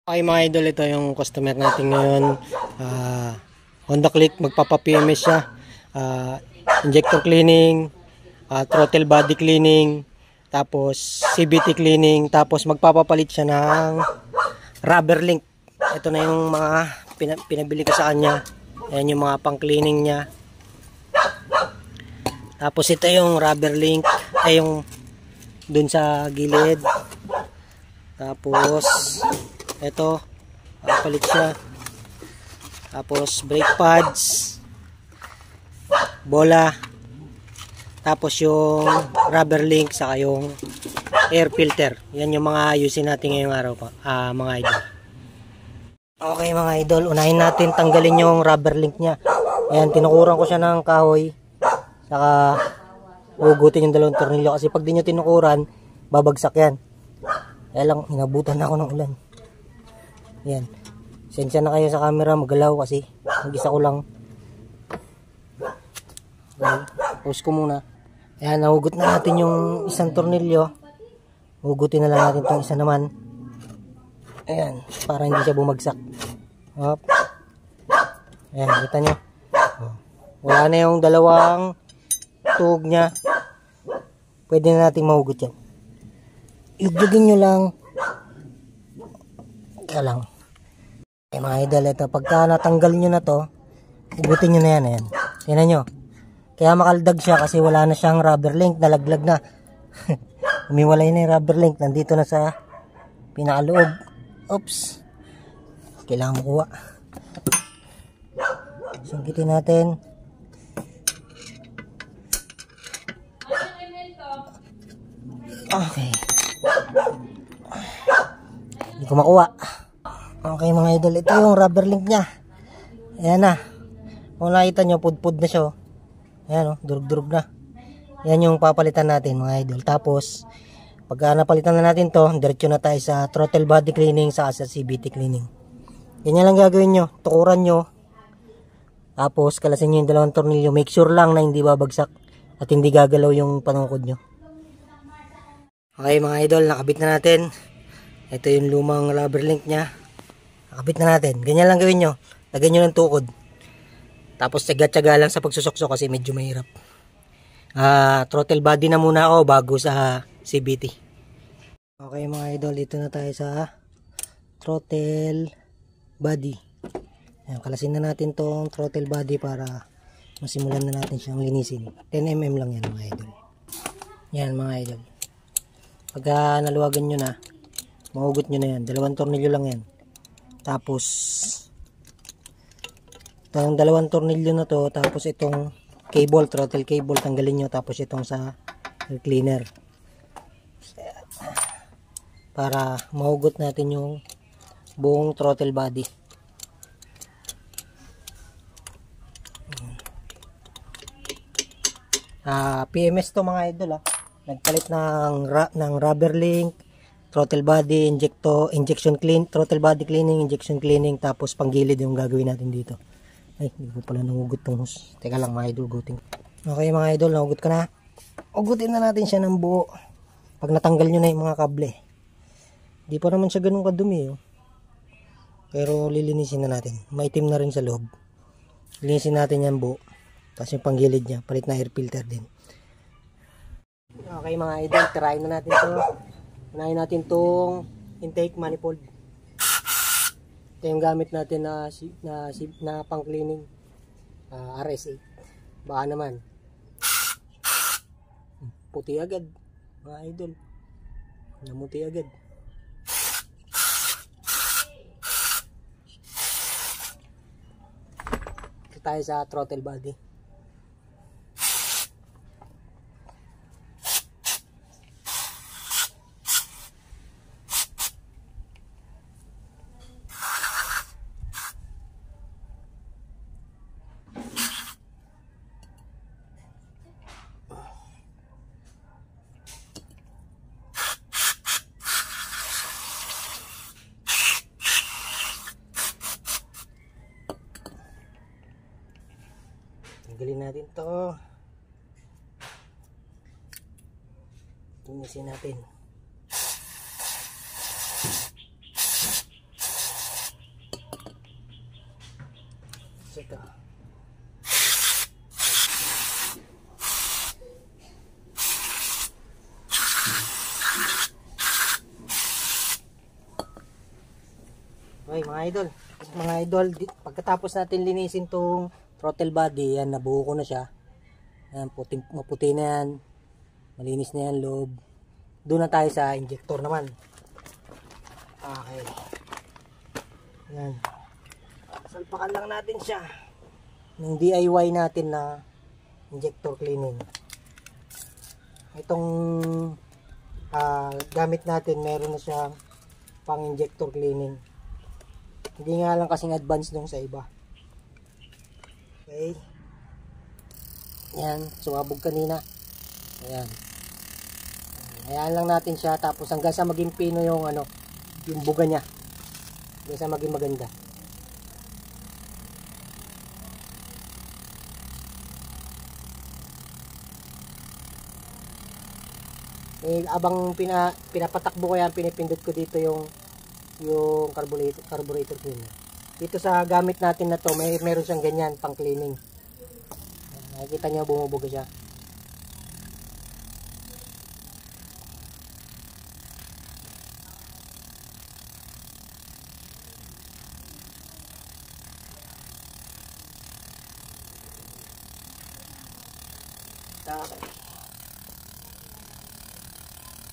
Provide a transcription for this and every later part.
Okay mga idol, ito yung customer natin ngayon. Honda Click, magpapa-PMS siya. Injector cleaning, throttle body cleaning, tapos CVT cleaning, tapos magpapapalit siya ng rubber link. Ito na yung mga pinabili ko sa kanya. Ayan yung mga pang cleaning niya. Tapos ito yung rubber link, ay yung dun sa gilid. Tapos ito, palit siya. Tapos brake pads, bola, tapos yung rubber link, saka yung air filter. Yan yung mga ayusin natin ngayong araw pa, mga idol. Okay mga idol, unahin natin tanggalin yung rubber link nya. Ayan, tinukuran ko siya ng kahoy, saka hugutin yung dalawang tornilyo, kasi pag di nyo tinukuran, babagsak yan. Kaya lang, inabutan na ako ng ulan. Yan. Sensya na kayo sa camera, magalaw kasi mag-isa ko lang. Okay. Pause ko muna. Ayan, nahugot na natin yung isang tornilyo. Hugutin na lang natin itong isa naman. Ayan, para hindi siya bumagsak. Hop. Ayan, kita nyo. Wala na yung dalawang tuhog nya. Pwede na natin mahugot yan. Igdugin nyo lang. Kaya lang. Eh mga idol, ito, pagka natanggal nyo na to, hugutin nyo na yan. Ayan. Tingnan nyo. Kaya makaldag siya kasi wala na siyang rubber link, nalaglag na. Umiwalay na yung rubber link, nandito na sa pinakaloob. Oops. Kailangan makuha. Sungkitin natin. Okay. Hindi ko makuha. Okay mga idol, ito yung rubber link nya. Ayan na. Kung nakita nyo, pudpud na siya. Ayan o, durug-durug na. Yan yung papalitan natin mga idol. Tapos, pagka napalitan na natin to, diretso na tayo sa throttle body cleaning, saka sa CVT cleaning. Ganyan lang gagawin nyo. Tukuran nyo. Tapos, kalasin nyo yung dalawang tornilyo. Make sure lang na hindi babagsak at hindi gagalaw yung panungkod nyo. Okay mga idol, nakabit na natin. Ito yung lumang rubber link nya. Nakabit na natin. Ganyan lang gawin nyo. Lagyan nyo ng tukod. Tapos tsaga-tsaga lang sa pagsusokso kasi medyo mahirap. Throttle body na muna ako bago sa CVT. Okay mga idol, dito na tayo sa throttle body. Ayan, kalasin na natin tong throttle body para masimulan na natin siyang linisin. 10mm lang yan mga idol. Yan mga idol. Pagka naluwagan nyo na, mahugot nyo na yan. Dalawang tornilyo lang yan. Tapos itong dalawang tornilyo na to, tapos itong cable, throttle cable, tanggalin nyo. Tapos itong sa air cleaner para mahugot natin yung buong throttle body. PMS to mga idol. Nagpalit ng rubber link, throttle body, injection clean, throttle body cleaning, injection cleaning, tapos panggilid yung gagawin natin dito. Ay, hindi ko pala nangugot tong hose. Teka lang mga idol, guting. Okay mga idol, nangugot ko na. Ugutin na natin siya ng buo. Pag natanggal nyo na yung mga kable. Di pa naman siya ganun kadumi. Pero lilinisin na natin. Maitim na rin sa loob. Linisin natin yan buo. Tapos yung panggilid niya, palit na air filter din. Okay mga idol, tirahin na natin to. Unahin natin tong intake manifold. Ito yung gamit natin na pang cleaning, RS8. Baka naman puti agad mga idol, namuti agad. Ito tayo sa throttle body. Tanggalin natin to. Linisin natin. ito. Okay mga idol, pagkatapos natin linisin tong throttle body, yan, nabuo ko na siya. Yan, maputi na yan, malinis na yan loob. Doon na tayo sa injector naman. Okay, yan, salpakan lang natin siya ng DIY natin na injector cleaning. Itong gamit natin, meron na siyang pang injector cleaning. Hindi nga lang kasing advance nung sa iba. Okay. Yan, sumabog kanina. Ayan. Hayaan lang natin siya, tapos hanggang sa maging pino yung yung buga niya. Hanggang sa maging maganda. Abang pinapatakbo ko yan, pinipindot ko dito yung carburetor cleaner. Dito sa gamit natin na to, meron siyang ganyan pang cleaning. Nakikita niyo bumubuga siya.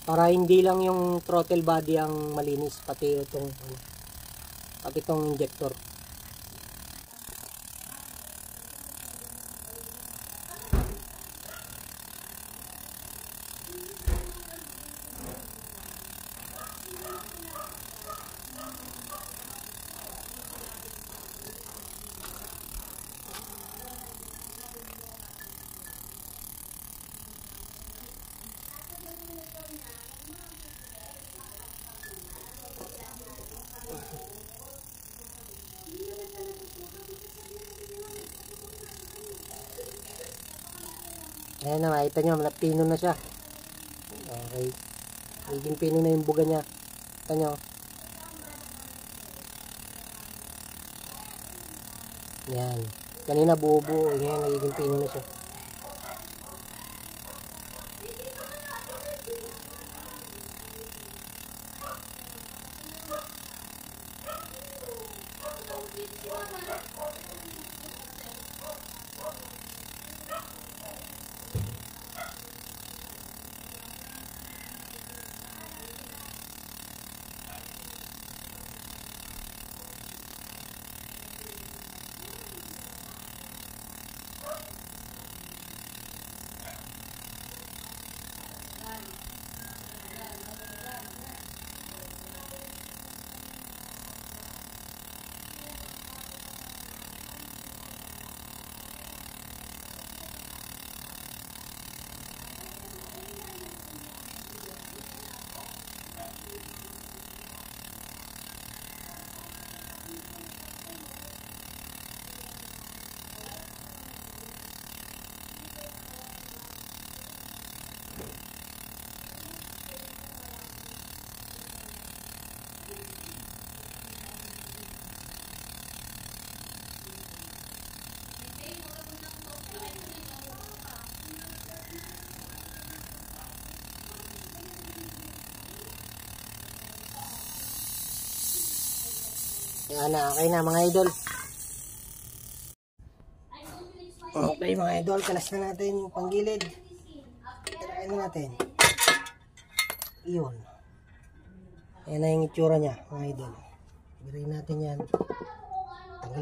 Para hindi lang yung throttle body ang malinis, pati itong injector. Ayan na, makita nyo, pino na siya. Okay. Naging pino na yung buga niya. Kita nyo. Yan. Kanina buo-buo. Yan, naging pino na siya. Yan na, okay na mga idol. Okay mga idol, kalas na natin yung panggilid. Tirain na natin. Iyon. Ayan na yung itsura niya mga idol. Ibigay natin yan.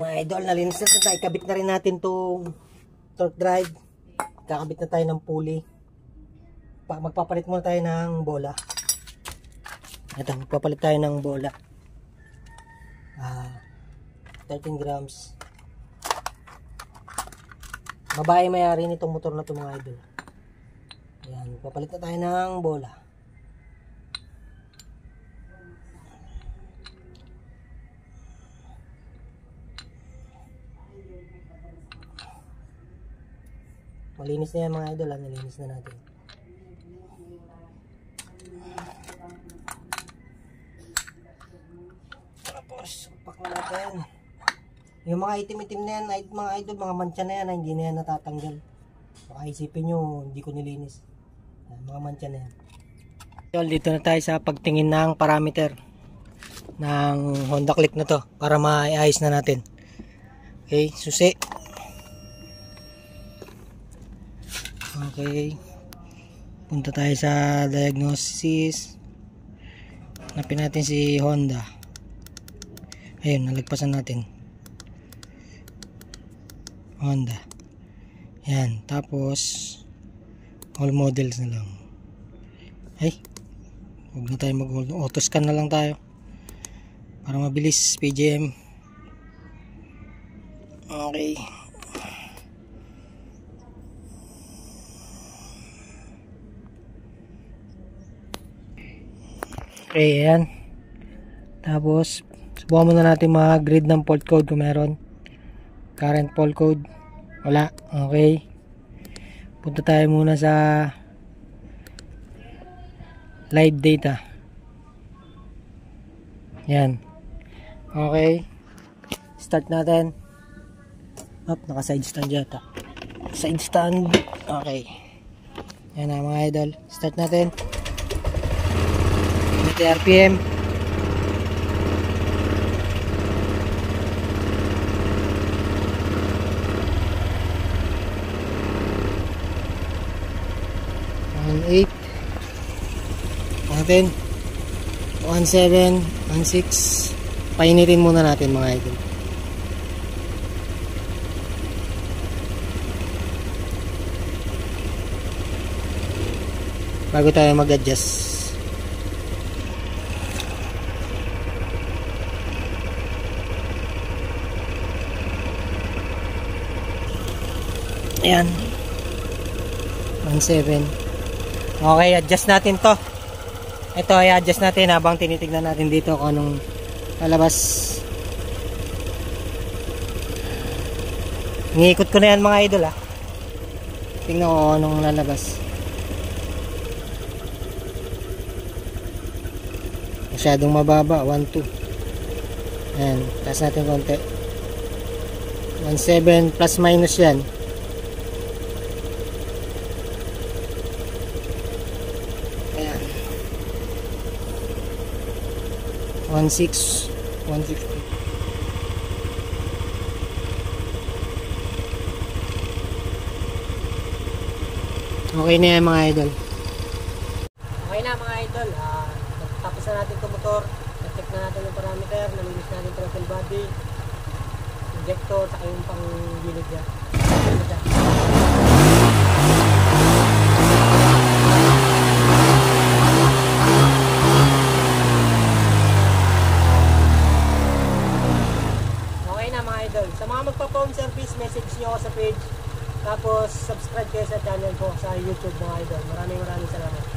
Mga idol, nalinis na tayo. Ikabit na rin natin itong torque drive. Kakabit na tayo ng pulley. Magpapalit muna tayo ng bola. Ito, magpapalit tayo ng bola. 13 grams. Babae may-ari nitong motor na ito mga idol. Ayan, papalit na tayo ng bola. Malinis na yan mga idol, nilinis na natin. Tapos, upak na natin. Yung mga itim-itim na yan, mga idol, mga mancha na yan, hindi na yan natatanggal. Baka isipin nyo, hindi ko nilinis. Mga mancha na yan. Idol, dito na tayo sa pagtingin ng parameter ng Honda Click na to para maayos na natin. Okay, susi. Okay. Punta tayo sa diagnosis. Hanapin natin si Honda. Ayun, nalagpasan natin. Honda. Yan, tapos all models na lang. Ay, huwag na tayo auto scan na lang tayo para mabilis. PGM. Okay. Okay, ayan. Tapos subukan muna natin mag-grid ng fault code kung meron. Current fault code wala. Okay, punta tayo muna sa live data. Yan. Okay, start natin. Naka side stand yata. Side stand. Okay, yan na mga idol, start natin. RPM. $1.8 natin, 1.7, 1.6. Painitin muna natin mga idol. Bago tayo mag-adjust. Ayan, 1.7. Okay, adjust natin to. Ito ay adjust natin habang tinitignan natin dito kung anong lalabas. Iniikot ko na yan mga idol ha. Tingnan ko kung anong lalabas. Masyadong mababa, 1.2. Ayan, taas natin konti. 1.7 plus minus yan. Ayan, 1.6, 1.60. Okay na yan mga idol. Okay na mga idol. Tapos na natin itong motor. Na-check na natin yung parameter. Nalinis natin yung throttle body, injector, saka yung pang gilid niya. Okay na mga idol. Sa mga magpa-phone service, message nyo ako sa page. Tapos subscribe kayo sa channel ko sa YouTube mga idol. Maraming salamat.